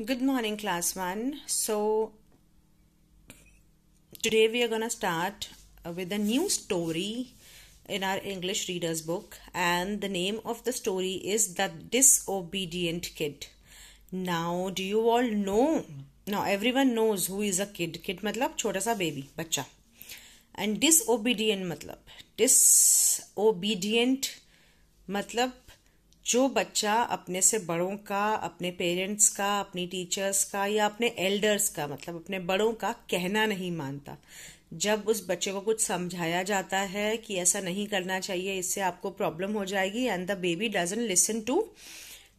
Good morning, class 1. So, today we are going to start with a new story in our English readers book, and the name of the story is The Disobedient Kid. Now, do you all know? Now, everyone knows who is a kid. Kid मतलब छोटा सा baby, बच्चा. And disobedient मतलब जो बच्चा अपने से बड़ों का, अपने पेरेंट्स का, अपनी टीचर्स का या अपने एल्डर्स का मतलब अपने बड़ों का कहना नहीं मानता. जब उस बच्चे को कुछ समझाया जाता है कि ऐसा नहीं करना चाहिए, इससे आपको प्रॉब्लम हो जाएगी, and the baby doesn't listen to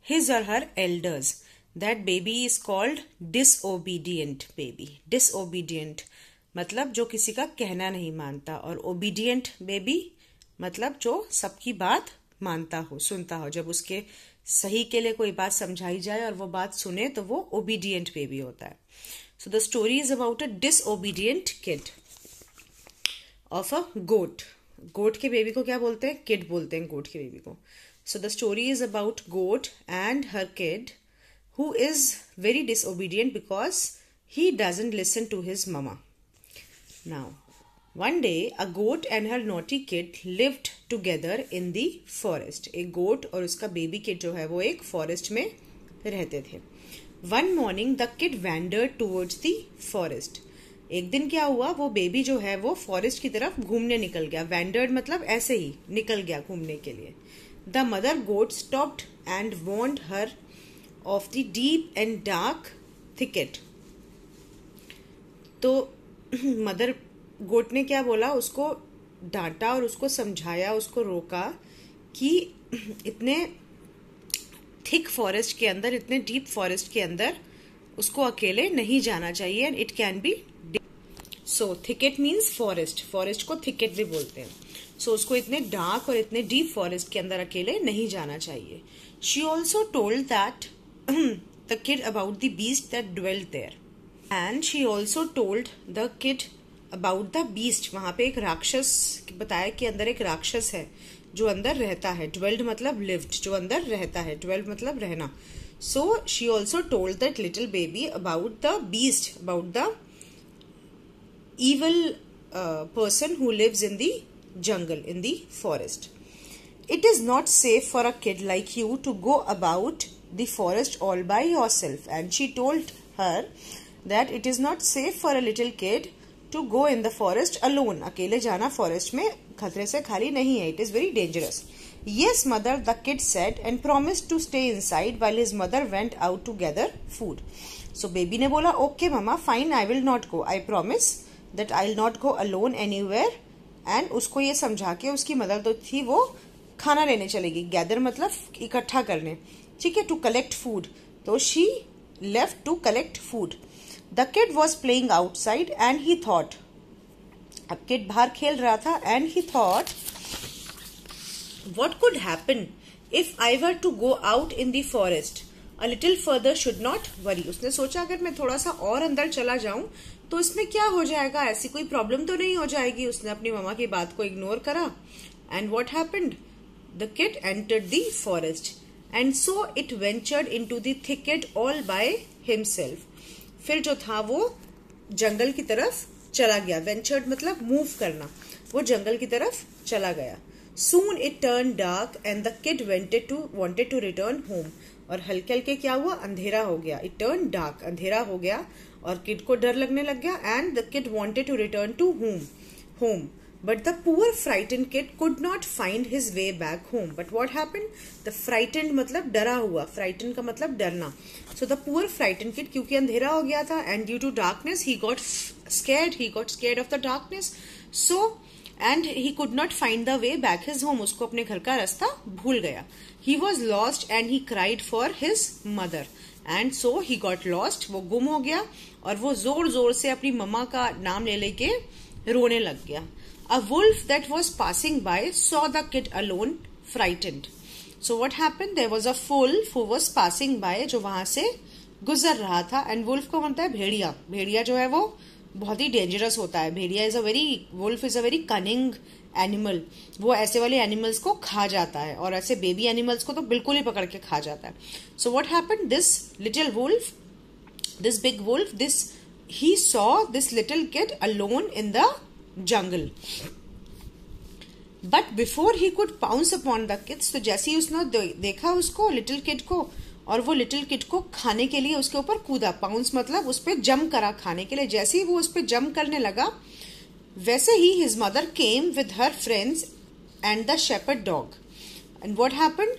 his और her elders, that baby is called disobedient baby. Disobedient मतलब जो किसी का कहना नहीं मानता, और ओबीडियंट बेबी मतलब जो सबकी बात मानता हो, सुनता हो. जब उसके सही के लिए कोई बात समझाई जाए और वो बात सुने तो वो ओबीडियंट बेबी होता है. So the story is about a disobedient kid of a goat. Goat के बेबी को क्या बोलते हैं? किड बोलते हैं गोट के बेबी को. So the story is about goat and her kid who is very disobedient because he doesn't listen to his mama. Now, one day a goat and her naughty kid lived together in the forest. एक गोट और उसका baby kid जो है वो एक forest में रहते थे. One morning the kid wandered towards the forest. एक दिन क्या हुआ, वो बेबी जो है वो फॉरेस्ट की तरफ घूमने निकल गया. Wandered मतलब ऐसे ही निकल गया घूमने के लिए. The mother goat stopped and warned her of the deep and dark thicket. तो मदर गोट ने क्या बोला, उसको डांटा और उसको समझाया, उसको रोका कि इतने थिक फॉरेस्ट के अंदर, इतने डीप फॉरेस्ट के अंदर उसको अकेले नहीं जाना चाहिए, and it can be. So thicket means forest, forest को थिकेट भी बोलते हैं. सो उसको इतने डार्क और इतने डीप फॉरेस्ट के अंदर अकेले नहीं जाना चाहिए. She also told that the kid about the beast that dwelt there, and she also told the kid about the beast. वहां पे एक राक्षस बताया कि अंदर एक राक्षस है जो अंदर रहता है. dwelled मतलब lived, जो अंदर रहता है. dwelled मतलब रहना. so she also told that little baby about the beast, about the evil person who lives in the jungle, in the forest. It is not safe for a kid like you to go about the forest all by yourself, and she told her that it is not safe for a little kid to go in the forest alone. अकेले जाना forest में खतरे से खाली नहीं है. It is very dangerous. Yes, mother, the kid said and promised to stay inside while his mother went out to gather food. So baby ने बोला, okay mama, fine, I will not go. I promise that I'll not go alone anywhere. And उसको ये समझा के उसकी mother तो थी वो खाना लेने चलेगी. गैदर मतलब इकट्ठा करने, ठीक है, टू कलेक्ट फूड. तो she left to collect food. The kid was playing outside and he thought. अब किड बाहर खेल रहा था, and he thought what could happen if I were to go out in the forest a little further should not worry. उसने सोचा अगर मैं थोड़ा सा और अंदर चला जाऊं तो इसमें क्या हो जाएगा, ऐसी कोई प्रॉब्लम तो नहीं हो जाएगी. उसने अपनी मम्मा की बात को इग्नोर करा. And what happened, the kid entered the forest and so it ventured into the thicket all by himself. फिर जो था वो जंगल की तरफ चला गया. ventured मतलब मूव करना, वो जंगल की तरफ चला गया. soon it turned dark and the kid wanted to return home. और हल्के हल्के क्या हुआ, अंधेरा हो गया. it turned dark, अंधेरा हो गया और किड को डर लगने लग गया. and the kid wanted to return to home. But the poor frightened kid could not find his way back home. But what happened? The frightened मतलब डरा हुआ, frightened का मतलब डरना. So the poor frightened kid, क्योंकि अंधेरा हो गया था, and due to darkness he got scared of the darkness. So and he could not find the way back his home. उसको अपने घर का रास्ता भूल गया. He was lost and he cried for his mother. And so he got lost. वो गुम हो गया और वो जोर जोर से अपनी मम्मा का नाम ले लेके रोने लग गया. A wolf that was passing by saw the kid alone, frightened. So what happened? There was a wolf who was passing by, जो वहां से गुजर रहा था. And wolf को बनता है भेड़िया. भेड़िया जो है वो बहुत ही डेंजरस होता है. भेड़िया wolf is a very cunning animal. वो ऐसे वाले एनिमल्स को खा जाता है, और ऐसे बेबी एनिमल्स को तो बिल्कुल ही पकड़ के खा जाता है. So what happened? This little wolf this big wolf, he saw this little kid alone in the jungle. But before he could pounce upon the kids, तो जैसे ही उसने देखा उसको, लिटिल किड को, और वो लिटिल किड को खाने के लिए उसके ऊपर कूदा. पाउंस मतलब उस पर जम करा खाने के लिए. जैसे ही वो उस पर जम करने लगा, वैसे ही his mother came with her friends and the shepherd dog. And what happened?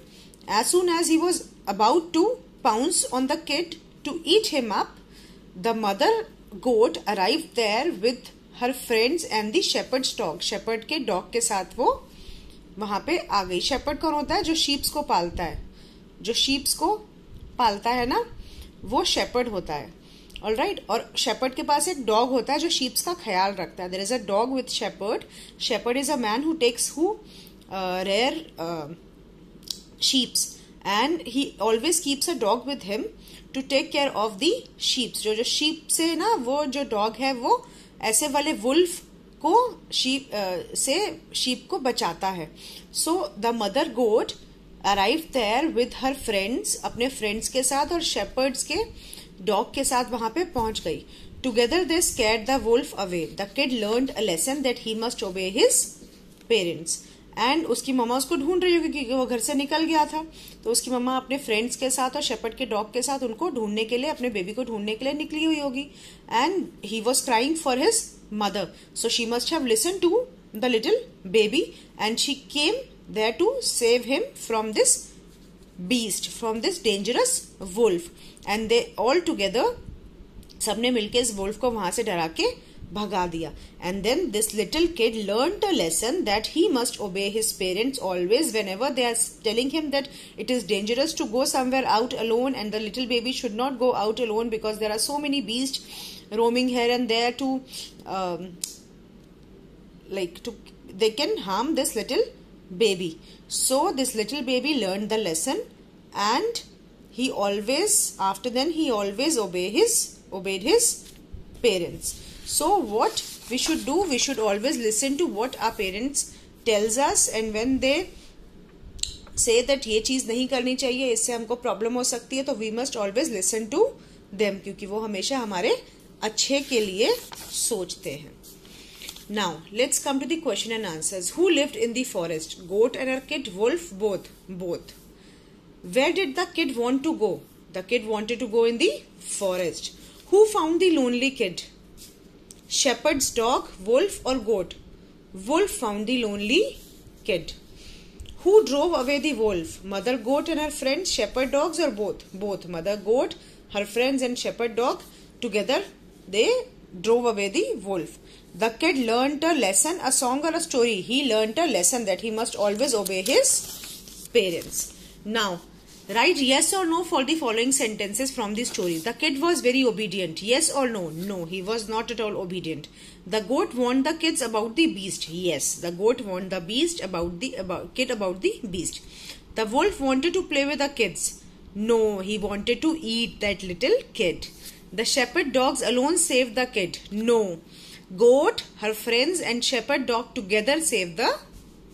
As soon as he was about to pounce on the kid to eat him up, the mother goat arrived there with her friends and the shepherd's dog. shepherd के dog के साथ वो वहां पे आ गई. shepherd कौन होता है? जो sheeps को पालता है. जो sheeps को पालता है ना, वो shepherd होता है. All right. और shepherd के पास एक डॉग होता है जो sheeps का ख्याल रखता है. There is a dog with shepherd. shepherd is a man who takes rear sheeps, and he always keeps a dog with him to take care of the sheep. जो sheep से ना, वो जो dog है वो ऐसे वाले wolf को sheep को बचाता है. So the mother goat arrived there with her friends, अपने friends के साथ और shepherds के dog के साथ वहां पे पहुंच गई. Together they scared the wolf away. The kid learned a lesson that he must obey his parents. And उसकी मम्मा उसको ढूंढ रही होगी क्योंकि वो घर से निकल गया था. तो उसकी मम्मा अपने फ्रेंड्स के साथ और शेपर्ड के डॉग के साथ उनको ढूंढने के लिए, अपने बेबी को ढूंढने के लिए निकली हुई होगी. And he was crying for his mother, so she must have listen to the little baby and she came there to save him from this beast, from this dangerous wolf. And they all together, सबने मिलकर इस wolf को वहां से डरा के भगा दिया. And then this little kid learned a lesson that he must obey his parents always whenever they are telling him that it is dangerous to go somewhere out alone, and the little baby should not go out alone because there are so many beasts roaming here and there they can harm this little baby. So this little baby learned the lesson, and he always obeyed his parents. So what we should do, we should always listen to what our parents tells us, and when they say that ये चीज नहीं करनी चाहिए, इससे हमको problem हो सकती है, तो we must always listen to them, क्योंकि वो हमेशा हमारे अच्छे के लिए सोचते हैं. Now let's come to the question and answers. Who lived in the forest? Goat and her kid, wolf, both. Where did the kid want to go? The kid wanted to go in the forest. Who found the lonely kid? Shepherd's dog, wolf or goat? Wolf found the lonely kid. Who drove away the wolf? Mother goat and her friends, shepherd dogs, or both? Both. Mother goat, her friends and shepherd dog together, they drove away the wolf. The kid learnt a lesson, a song or a story. He learnt a lesson that he must always obey his parents. Now write yes or no for the following sentences from the story. The kid was very obedient. Yes or no? No, he was not at all obedient. The goat warned the kids about the beast. Yes, the goat warned the beast about the beast. The wolf wanted to play with the kids. No, he wanted to eat that little kid. The shepherd dogs alone saved the kid. No, goat, her friends and shepherd dog together saved the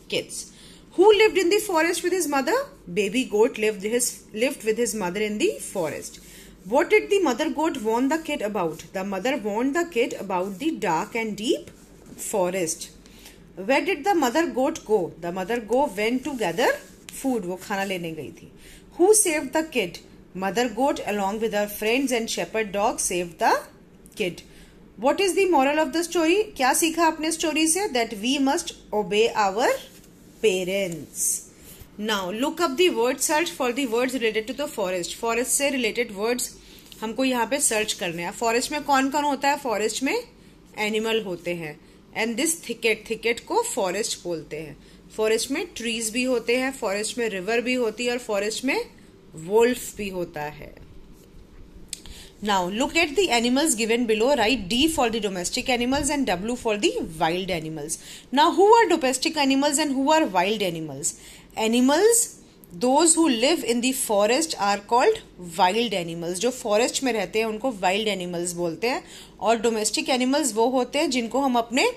kids. Who lived in the forest with his mother? Baby goat lived with his mother in the forest. What did the mother goat warn the kid about? The mother warned the kid about the dark and deep forest. Where did the mother goat go? The mother goat went to gather food. वो खाना लेने गई थी. Who saved the kid? Mother goat along with her friends and shepherd dog saved the kid. What is the moral of the story? क्या सीखा आपने story से? That we must obey our parents. Now look up the word search for the words related to the forest. Forest से related words हमको यहाँ पे search करने हैं. फॉरेस्ट में कौन कौन होता है? फॉरेस्ट में एनिमल होते हैं. एंड दिस थिकेट को फॉरेस्ट बोलते हैं. फॉरेस्ट में ट्रीज भी होते हैं, फॉरेस्ट में रिवर भी होती है और फॉरेस्ट में वुल्फ भी होता है. Now look at the animals given below. Write D for the domestic animals and W for the wild animals. Now who are domestic animals and who are wild animals? Animals, those who live in the forest are called wild animals. जो forest में रहते हैं उनको wild animals बोलते हैं. और domestic animals वो होते हैं जिनको हम अपने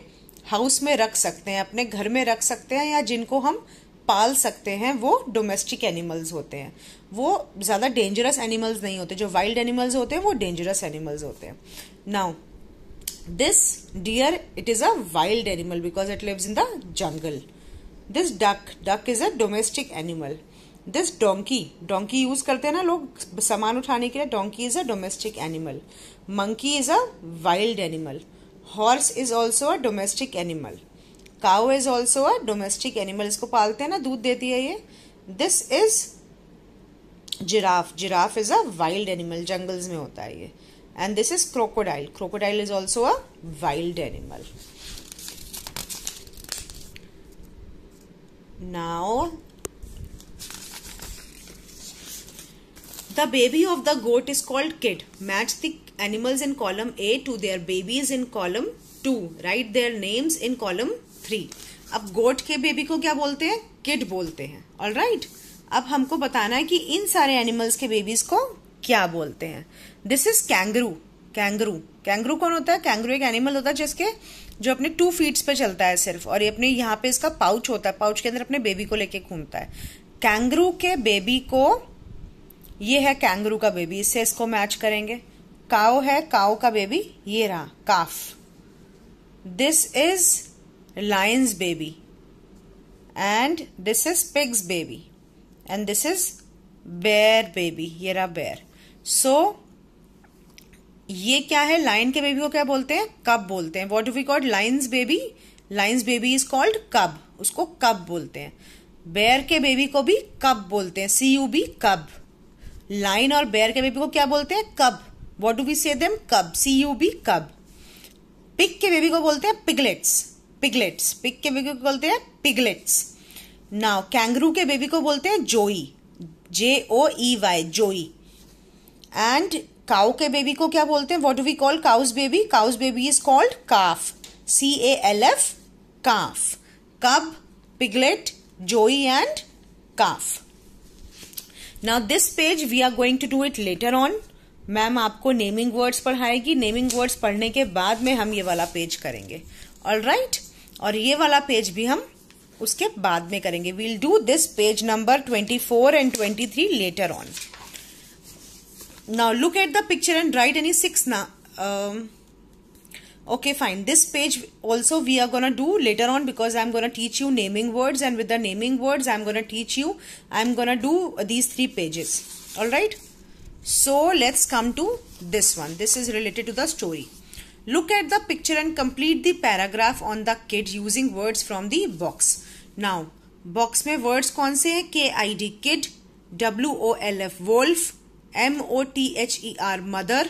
house में रख सकते हैं, अपने घर में रख सकते हैं, या जिनको हम पाल सकते हैं वो डोमेस्टिक एनिमल्स होते हैं, वो ज्यादा डेंजरस एनिमल्स नहीं होते। जो वाइल्ड एनिमल्स होते हैं वो डेंजरस एनिमल्स होते हैं। Now this deer, it is a wild animal because it lives in the jungle. This duck is a domestic animal. This donkey use करते हैं ना लोग सामान उठाने के लिए, donkey is a domestic animal. Monkey is a wild animal. Horse is also a domestic animal. Cow is also a domestic animal, इसको पालते हैं ना, दूध देती है ये। This is giraffe is a wild animal, jungles में होता है ये। And this is crocodile is also a wild animal. Now the baby of the goat is called kid. Match the animals in column A to their babies in column 2. Write their names in column 3. अब गोट के baby को क्या बोलते हैं? Kid बोलते हैं। All right, अब हमको बताना है कि इन सारे एनिमल्स के बेबीज को क्या बोलते हैं। This is kangaroo. कैंगरू कौन होता है? कैंगरू एक एनिमल होता है जिसके जो अपने 2 फीट्स पे चलता है सिर्फ, और ये अपने यहाँ पे इसका पाउच होता है, पाउच के अंदर अपने बेबी को लेके घूमता है। कैंगरू के बेबी को, ये है कैंगरू का बेबी, इससे इसको मैच करेंगे। काऊ है, काऊ का बेबी ये रहा, calf. This is lion's baby and this is pig's baby and this is bear baby, ये रहा बेयर। सो ये क्या है? लायन के बेबी को क्या बोलते हैं? कब बोलते हैं। What do we call lion's baby? Lion's baby is called cub, उसको कब बोलते हैं। बेयर के बेबी को भी कब बोलते हैं, CUB, कब। लाइन और बेयर के बेबी को क्या बोलते हैं? कब। व्हाट डू वी से देम? कब, CUB, कब। पिग के बेबी को बोलते हैं पिगलेट्स। पिग के बेबी को बोलते हैं पिगलेट्स। नाउ कैंगरू के बेबी को बोलते हैं जोई, JOEY, जोई। एंड काऊ के बेबी को क्या बोलते हैं? What do we call cow's baby? Cow's baby is called calf, CALF, calf. Cub, piglet, joey and calf. Now this page we are going to do it later on. Ma'am आपको naming words पढ़ाएगी, naming words पढ़ने के बाद में हम ये वाला page करेंगे। All right, और ये वाला पेज भी हम उसके बाद में करेंगे। We'll do this page number 24 and 23 later on. Now look at the picture and write any 6 now. Okay, fine. This page also we are gonna do later on because I'm gonna teach you naming words, and with the naming words I'm gonna do these 3 pages. All right. So let's come to this one. This is related to the story. Look at the picture and complete the paragraph on the kid using words from the box. Now box में words कौन से हैं? KID kid, WOLF wolf, MOTHER mother,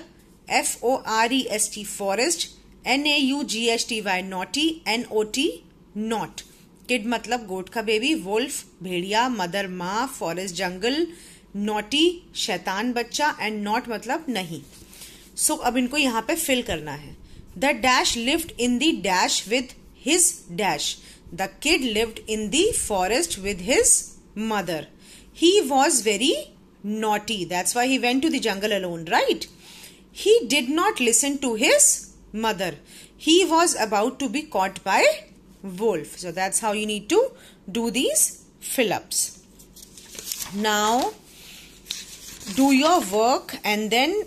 FOREST forest, NAUGHTY naughty, NOT not. Kid मतलब गोट का baby, Wolff भेड़िया, mother माँ, forest जंगल, naughty शैतान बच्चा, and not मतलब नहीं। सो अब इनको यहाँ पे फिल करना है। The dash lived in the dash with his dash. The kid lived in the forest with his mother. He was very naughty, that's why he went to the jungle alone, right? He did not listen to his mother. He was about to be caught by wolf. So that's how you need to do these fill-ups. Now do your work, and then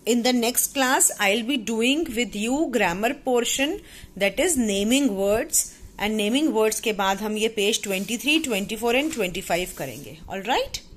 in the next class I'll be doing with you grammar portion, that is naming words, and naming words के बाद हम ये page 23, 24 and 25 करेंगे. All right?